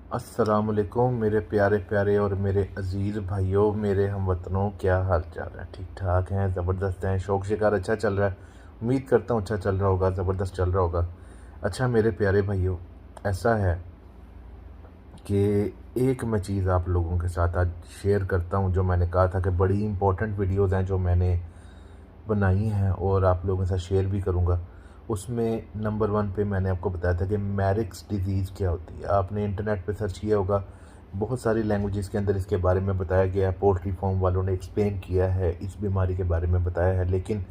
अस्सलामुअलैकुम मेरे प्यारे प्यारे और मेरे अज़ीज़ भाइयों, मेरे हमवतनों, क्या हाल चाल है? ठीक ठाक हैं, ज़बरदस्त हैं, शौक शिकार अच्छा चल रहा है। उम्मीद करता हूँ अच्छा चल रहा होगा, ज़बरदस्त चल रहा होगा। अच्छा मेरे प्यारे भाइयों, ऐसा है कि एक मैं चीज़ आप लोगों के साथ आज शेयर करता हूँ, जो मैंने कहा था कि बड़ी इंपॉर्टेंट वीडियोज़ हैं जो मैंने बनाई हैं और आप लोगों के साथ शेयर भी करूँगा। उसमें नंबर 1 पे मैंने आपको बताया था कि मैरिक्स डिज़ीज़ क्या होती है। आपने इंटरनेट पे सर्च किया होगा, बहुत सारी लैंग्वेजेस के अंदर इसके बारे में बताया गया है, पोल्ट्री फार्म वालों ने एक्सप्लेन किया है, इस बीमारी के बारे में बताया है। लेकिन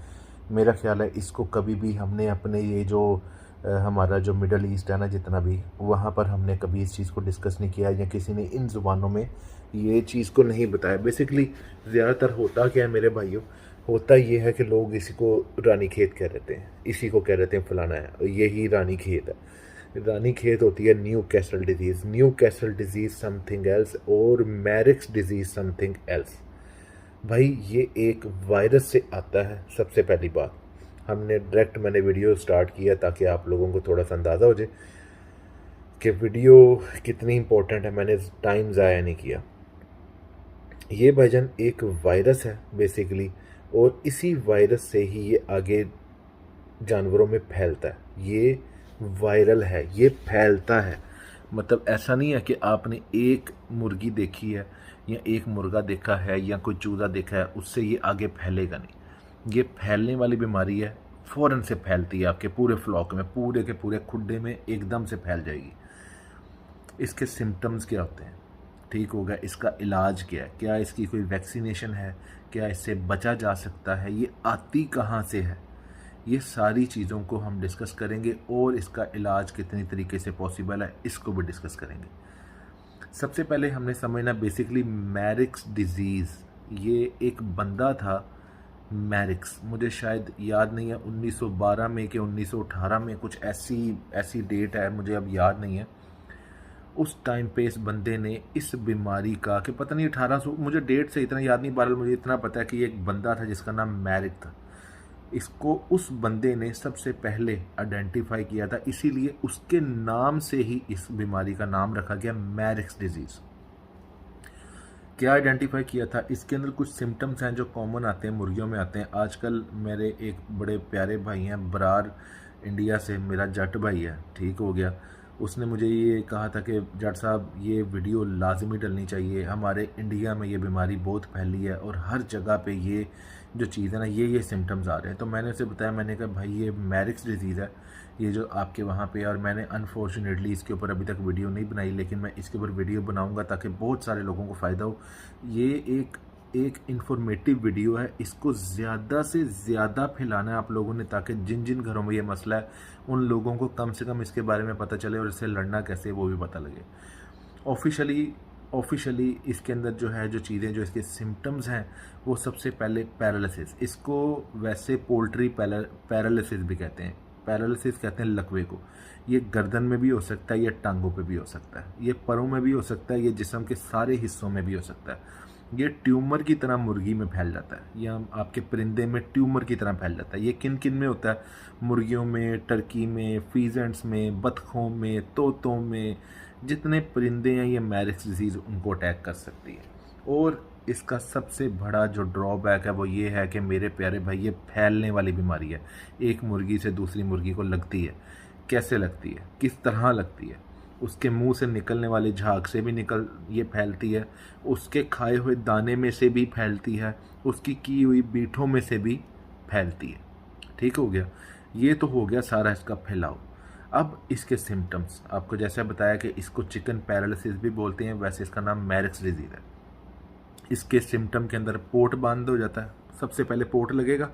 मेरा ख़्याल है इसको कभी भी हमने अपने ये जो हमारा जो मिडल ईस्ट है ना, जितना भी वहाँ पर हमने कभी इस चीज़ को डिस्कस नहीं किया या किसी ने इन ज़ुबानों में ये चीज़ को नहीं बताया। बेसिकली ज़्यादातर होता क्या है मेरे भाइयों, होता ये है कि लोग इसी को रानी खेत कह देते हैं, इसी को कह देते हैं फलाना है, और यही रानी खेत है। रानी खेत होती है new castle disease, new castle disease something else, और मैरिक्स डिजीज़ समथिंग एल्स। भाई ये एक वायरस से आता है। सबसे पहली बात, हमने डायरेक्ट मैंने वीडियो स्टार्ट किया ताकि आप लोगों को थोड़ा सा अंदाज़ा हो जाए कि वीडियो कितनी इंपॉर्टेंट है। मैंने टाइम ज़ाया नहीं किया। ये भाईजान एक वायरस है बेसिकली, और इसी वायरस से ही ये आगे जानवरों में फैलता है। ये वायरल है, ये फैलता है। मतलब ऐसा नहीं है कि आपने एक मुर्गी देखी है या एक मुर्गा देखा है या कोई चूज़ा देखा है उससे ये आगे फैलेगा नहीं। ये फैलने वाली बीमारी है, फ़ौरन से फैलती है, आपके पूरे फ्लॉक में, पूरे के पूरे खुड्डे में एकदम से फैल जाएगी। इसके सिम्टम्स क्या होते हैं? ठीक हो गया, इसका इलाज क्या है? क्या इसकी कोई वैक्सीनेशन है? क्या इससे बचा जा सकता है? ये आती कहाँ से है? ये सारी चीज़ों को हम डिस्कस करेंगे, और इसका इलाज कितनी तरीके से पॉसिबल है इसको भी डिस्कस करेंगे। सबसे पहले हमने समझना बेसिकली मैरिक्स डिज़ीज़। ये एक बंदा था मैरिक्स, मुझे शायद याद नहीं है 1912 में कि 1918 में, कुछ ऐसी ऐसी डेट है, मुझे अब याद नहीं है। उस टाइम पे इस बंदे ने इस बीमारी का, कि पता नहीं 1800, मुझे डेट से इतना याद नहीं, बहरहाल मुझे इतना पता है कि ये एक बंदा था जिसका नाम मैरिक था। इसको उस बंदे ने सबसे पहले आइडेंटिफाई किया था, इसीलिए उसके नाम से ही इस बीमारी का नाम रखा गया मैरिक्स डिजीज़। क्या आइडेंटिफाई किया था? इसके अंदर कुछ सिम्टम्स हैं जो कॉमन आते हैं, मुर्गियों में आते हैं। आजकल मेरे एक बड़े प्यारे भाई हैं बरार, इंडिया से, मेरा जट भाई है, ठीक हो गया। उसने मुझे ये कहा था कि जट साहब ये वीडियो लाजमी डलनी चाहिए, हमारे इंडिया में ये बीमारी बहुत फैली है और हर जगह पे ये जो चीज़ है ना, ये सिम्टम्स आ रहे हैं। तो मैंने उसे बताया, मैंने कहा भाई ये मैरिक्स डिजीज़ है, ये जो आपके वहाँ पे, और मैंने अनफॉर्चुनेटली इसके ऊपर अभी तक वीडियो नहीं बनाई, लेकिन मैं इसके ऊपर वीडियो बनाऊंगा ताकि बहुत सारे लोगों को फ़ायदा हो। ये एक इन्फॉर्मेटिव वीडियो है, इसको ज़्यादा से ज़्यादा फैलाना है आप लोगों ने, ताकि जिन जिन घरों में ये मसला है उन लोगों को कम से कम इसके बारे में पता चले और इससे लड़ना कैसे वो भी पता लगे। ऑफिशियली इसके अंदर जो है, जो चीज़ें, जो इसके सिम्टम्स हैं, वो सबसे पहले पैरालिसिस, इसको वैसे पोल्ट्री पैरालिसिस भी कहते हैं। पैरालिसिस कहते हैं लकवे को। ये गर्दन में भी हो सकता है, ये टांगों पे भी हो सकता है, ये पैरों में भी हो सकता है, ये जिस्म के सारे हिस्सों में भी हो सकता है। ये ट्यूमर की तरह मुर्गी में फैल जाता है, या आपके परिंदे में ट्यूमर की तरह फैल जाता है। ये किन किन में होता है? मुर्गियों में, टर्की में, फीजेंट्स में, बतखों में, तोतों में, जितने परिंदे हैं ये मैरिक्स डिजीज़ उनको अटैक कर सकती है। और इसका सबसे बड़ा जो ड्रॉबैक है वो ये है कि मेरे प्यारे भाई, ये फैलने वाली बीमारी है, एक मुर्गी से दूसरी मुर्गी को लगती है। कैसे लगती है, किस तरह लगती है? उसके मुंह से निकलने वाले झाग से भी ये फैलती है, उसके खाए हुए दाने में से भी फैलती है, उसकी की हुई बीठों में से भी फैलती है। ठीक हो गया, ये तो हो गया सारा इसका फैलाव। अब इसके सिम्टम्स आपको जैसे बताया कि इसको चिकन पैरालिसिस भी बोलते हैं, वैसे इसका नाम मैरिक्स डिजीज़ है। इसके सिम्टम के अंदर पोर्ट बंद हो जाता है। सबसे पहले पोर्ट लगेगा,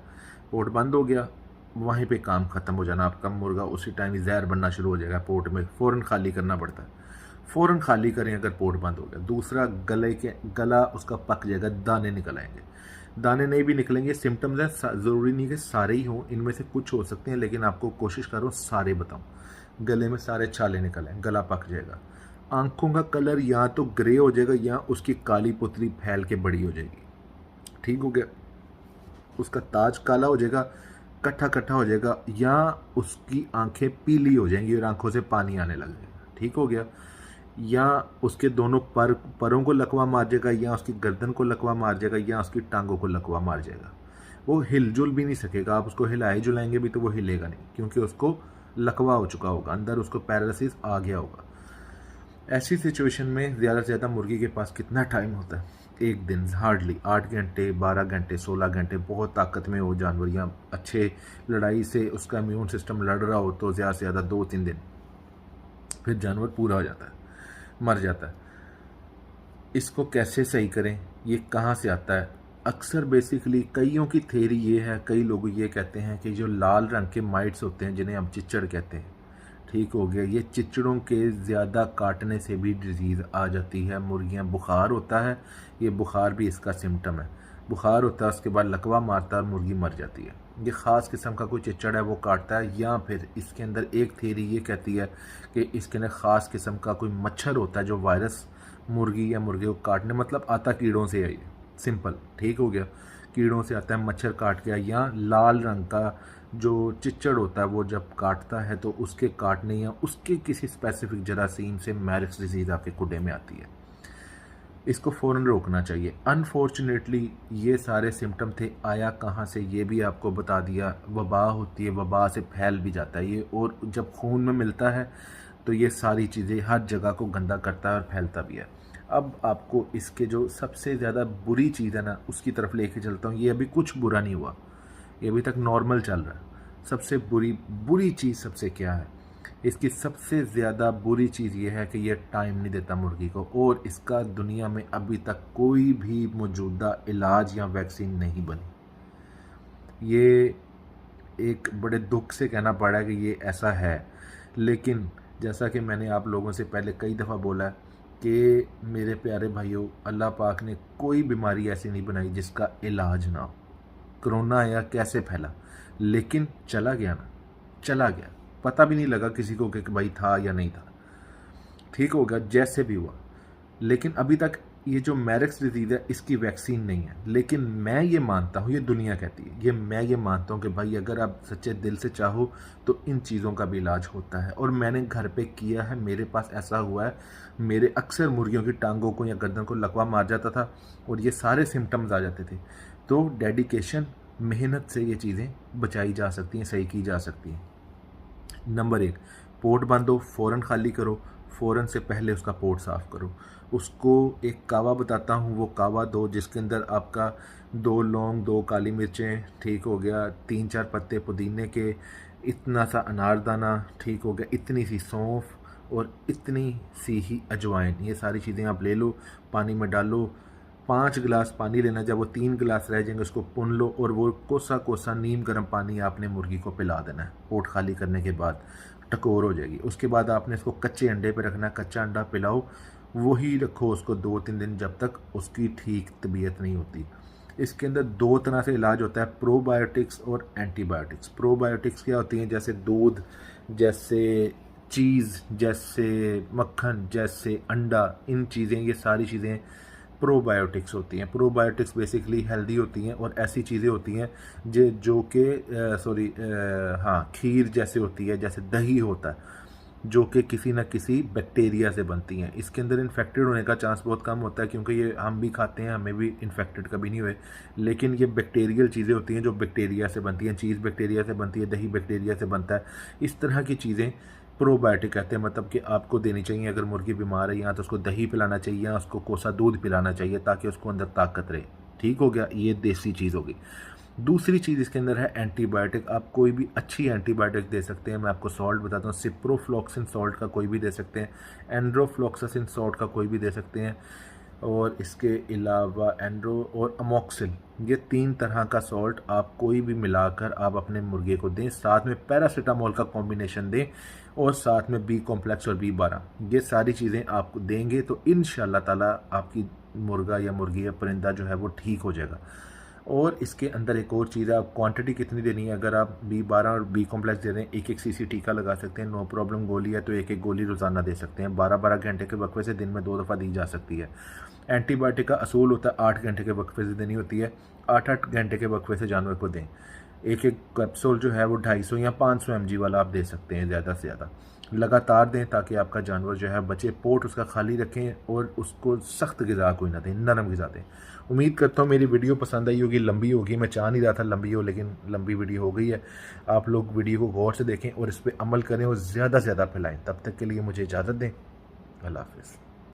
पोर्ट बंद हो गया, वहीं पे काम ख़त्म हो जाना आपका। मुर्गा उसी टाइम ही जहर बनना शुरू हो जाएगा, पोर्ट में फ़ौरन खाली करना पड़ता है। फ़ौरन खाली करें अगर पोर्ट बंद हो गया। दूसरा, गला उसका पक जाएगा, दाने निकल आएंगे। दाने नहीं भी निकलेंगे, सिम्टम्स हैं, ज़रूरी नहीं कि सारे ही हों, इनमें से कुछ हो सकते हैं, लेकिन आपको कोशिश करो सारे बताऊँ। गले में सारे छाले निकल आए, गला पक जाएगा, आंखों का कलर या तो ग्रे हो जाएगा या उसकी काली पुतली फैल के बड़ी हो जाएगी। ठीक हो गया, उसका ताज काला हो जाएगा, कट्ठा कट्ठा हो जाएगा, या उसकी आंखें पीली हो जाएंगी और आंखों से पानी आने लग जाएगा। ठीक हो गया। या उसके दोनों परों को लकवा मार जाएगा, या उसकी गर्दन को लकवा मार जाएगा, या उसकी टांगों को लकवा मार जाएगा। वो हिलजुल भी नहीं सकेगा। आप उसको हिलाए जुलाएंगे भी तो वो हिलेगा नहीं, क्योंकि उसको लकवा हो चुका होगा, अंदर उसको पैरालिसिस आ गया होगा। ऐसी सिचुएशन में ज़्यादा से ज़्यादा मुर्गी के पास कितना टाइम होता है? एक दिन, हार्डली 8 घंटे, 12 घंटे, 16 घंटे। बहुत ताकत में हो जानवर, या अच्छे लड़ाई से उसका इम्यून सिस्टम लड़ रहा हो तो ज़्यादा से ज़्यादा 2-3 दिन, फिर जानवर पूरा हो जाता है, मर जाता है। इसको कैसे सही करें, ये कहाँ से आता है? अक्सर बेसिकली कईयों की थ्योरी ये है, कई लोग ये कहते हैं कि जो लाल रंग के माइट्स होते हैं, जिन्हें हम चिच्चड़ कहते हैं, ठीक हो गया, ये चिच्चड़ों के ज़्यादा काटने से भी डिजीज़ आ जाती है। मुर्गियाँ, बुखार होता है, ये बुखार भी इसका सिम्टम है। बुखार होता है, उसके बाद लकवा मारता है और मुर्गी मर जाती है। ये ख़ास किस्म का कोई चिच्चड़ है वो काटता है, या फिर इसके अंदर एक थ्योरी ये कहती है कि इसके अंदर ख़ास किस्म का कोई मच्छर होता है जो वायरस मुर्गी या मुर्गे को काटने, मतलब आता कीड़ों से है ये, सिंपल, ठीक हो गया, कीड़ों से आता है, मच्छर काट गया। या लाल रंग का जो चिच्चड़ होता है वो जब काटता है तो उसके काटने या उसके किसी स्पेसिफिक जरासीम से मैरिक्स डिजीज़ आपके कुडे में आती है। इसको फ़ौरन रोकना चाहिए। अनफॉर्चुनेटली ये सारे सिम्टम थे, आया कहाँ से ये भी आपको बता दिया। वबा होती है, वबा से फैल भी जाता है ये, और जब खून में मिलता है तो ये सारी चीज़ें हर जगह को गंदा करता है और फैलता भी है। अब आपको इसके जो सबसे ज़्यादा बुरी चीज़ है ना, उसकी तरफ लेके चलता हूँ। ये अभी कुछ बुरा नहीं हुआ, ये अभी तक नॉर्मल चल रहा है। सबसे बुरी चीज़ सबसे क्या है? इसकी सबसे ज़्यादा बुरी चीज़ ये है कि ये टाइम नहीं देता मुर्गी को, और इसका दुनिया में अभी तक कोई भी मौजूदा इलाज या वैक्सीन नहीं बनी। ये एक बड़े दुख से कहना पड़ा है कि ये ऐसा है, लेकिन जैसा कि मैंने आप लोगों से पहले कई दफ़ा बोला है कि मेरे प्यारे भाइयों, अल्लाह पाक ने कोई बीमारी ऐसी नहीं बनाई जिसका इलाज ना हो। कोरोना आया, कैसे फैला, लेकिन चला गया ना, चला गया, पता भी नहीं लगा किसी को कि भाई था या नहीं था, ठीक होगा, जैसे भी हुआ। लेकिन अभी तक ये जो मैरिक्स डिजीज़ है इसकी वैक्सीन नहीं है। लेकिन मैं ये मानता हूँ, ये दुनिया कहती है, ये मैं ये मानता हूँ कि भाई अगर आप सच्चे दिल से चाहो तो इन चीज़ों का भी इलाज होता है, और मैंने घर पे किया है, मेरे पास ऐसा हुआ है। मेरे अक्सर मुर्गियों की टांगों को या गर्दन को लकवा मार जाता था और ये सारे सिम्टम्स आ जाते थे। तो डेडिकेशन, मेहनत से ये चीज़ें बचाई जा सकती हैं, सही की जा सकती हैं। नंबर 1, पोर्ट बांधो, फ़ौरन खाली करो, फ़ौरन से पहले उसका पोर्ट साफ़ करो। उसको एक कावा बताता हूँ, वो कावा दो जिसके अंदर आपका 2 लौंग, 2 काली मिर्चें, ठीक हो गया, 3-4 पत्ते पुदीने के, इतना सा अनारदाना, ठीक हो गया, इतनी सी सौंफ और इतनी सी ही अजवाइन। ये सारी चीज़ें आप ले लो, पानी में डालो, 5 गिलास पानी लेना, जब वो 3 गिलास रह जाएंगे उसको पुन लो, और वो कोसा कोसा नीम गर्म पानी आपने मुर्गी को पिला देना है। पोट खाली करने के बाद टकोर हो जाएगी। उसके बाद आपने इसको कच्चे अंडे पे रखना है, कच्चा अंडा पिलाओ, वही रखो उसको 2-3 दिन, जब तक उसकी ठीक तबीयत नहीं होती। इसके अंदर 2 तरह से इलाज होता है, प्रोबायोटिक्स और एंटीबायोटिक्स। प्रोबायोटिक्स क्या होती हैं? जैसे दूध, जैसे चीज़, जैसे मक्खन, जैसे अंडा, इन चीज़ें, ये सारी चीज़ें प्रोबायोटिक्स होती हैं। प्रोबायोटिक्स बेसिकली हेल्दी होती हैं और ऐसी चीज़ें होती हैं जो कि खीर जैसे होती है, जैसे दही होता है, जो कि किसी न किसी बैक्टीरिया से बनती हैं। इसके अंदर इन्फेक्टेड होने का चांस बहुत कम होता है, क्योंकि ये हम भी खाते हैं, हमें भी इन्फेक्टेड कभी नहीं हुए, लेकिन ये बैक्टीरियल चीज़ें होती हैं जो बैक्टीरिया से बनती हैं। चीज़ बैक्टीरिया से बनती है, दही बैक्टीरिया से बनता है। इस तरह की चीज़ें प्रोबायोटिक कहते हैं, मतलब कि आपको देनी चाहिए। अगर मुर्गी बीमार है, या तो उसको दही पिलाना चाहिए या उसको कोसा दूध पिलाना चाहिए, ताकि उसको अंदर ताकत रहे। ठीक हो गया, ये देसी चीज़ होगी। दूसरी चीज़ इसके अंदर है एंटीबायोटिक। आप कोई भी अच्छी एंटीबायोटिक दे सकते हैं। मैं आपको सॉल्ट बताता हूँ, सिप्रोफ्लॉक्सिन सॉल्ट का कोई भी दे सकते हैं, एंड्रोफ्लॉक्सासिन सॉल्ट का कोई भी दे सकते हैं, और इसके अलावा एंड्रो और अमोक्सिल, ये 3 तरह का सॉल्ट आप कोई भी मिलाकर आप अपने मुर्गे को दें। साथ में पैरासीटामोल का कॉम्बिनेशन दें, और साथ में बी कॉम्प्लेक्स और B12, ये सारी चीज़ें आपको देंगे तो इंशाल्लाह ताला आपकी मुर्गा या मुर्गी या परिंदा जो है वो ठीक हो जाएगा। और इसके अंदर एक और चीज़ है, आप क्वांटिटी कितनी देनी है। अगर आप B12 और बी कॉम्प्लेक्स दे दें, 1-1 cc टीका लगा सकते हैं, नो प्रॉब्लम। गोली है तो 1-1 गोली रोज़ाना दे सकते हैं। 12-12 घंटे के वक्फे से दिन में 2 दफ़ा दी जा सकती है। एंटीबायोटिक का असूल होता है 8 घंटे के वक्फे से देनी होती है। 8-8 घंटे के वक्फे से जानवर को दें। 1-1 कैप्सूल जो है वो 250 या 500 mg वाला आप दे सकते हैं ज़्यादा से ज़्यादा। लगातार दें ताकि आपका जानवर जो है बचे। पोर्ट उसका खाली रखें और उसको सख्त ग़िज़ा कोई ना दें, नरम ग़िज़ा दें। उम्मीद करता हूँ मेरी वीडियो पसंद आई होगी। लंबी होगी, मैं चाह नहीं रहा था लंबी हो, लेकिन लंबी वीडियो हो गई है। आप लोग वीडियो को गौर से देखें और इस पर अमल करें और ज़्यादा से ज़्यादा फैलाएँ। तब तक के लिए मुझे इजाज़त दें। अल्लाह हाफ़िज़।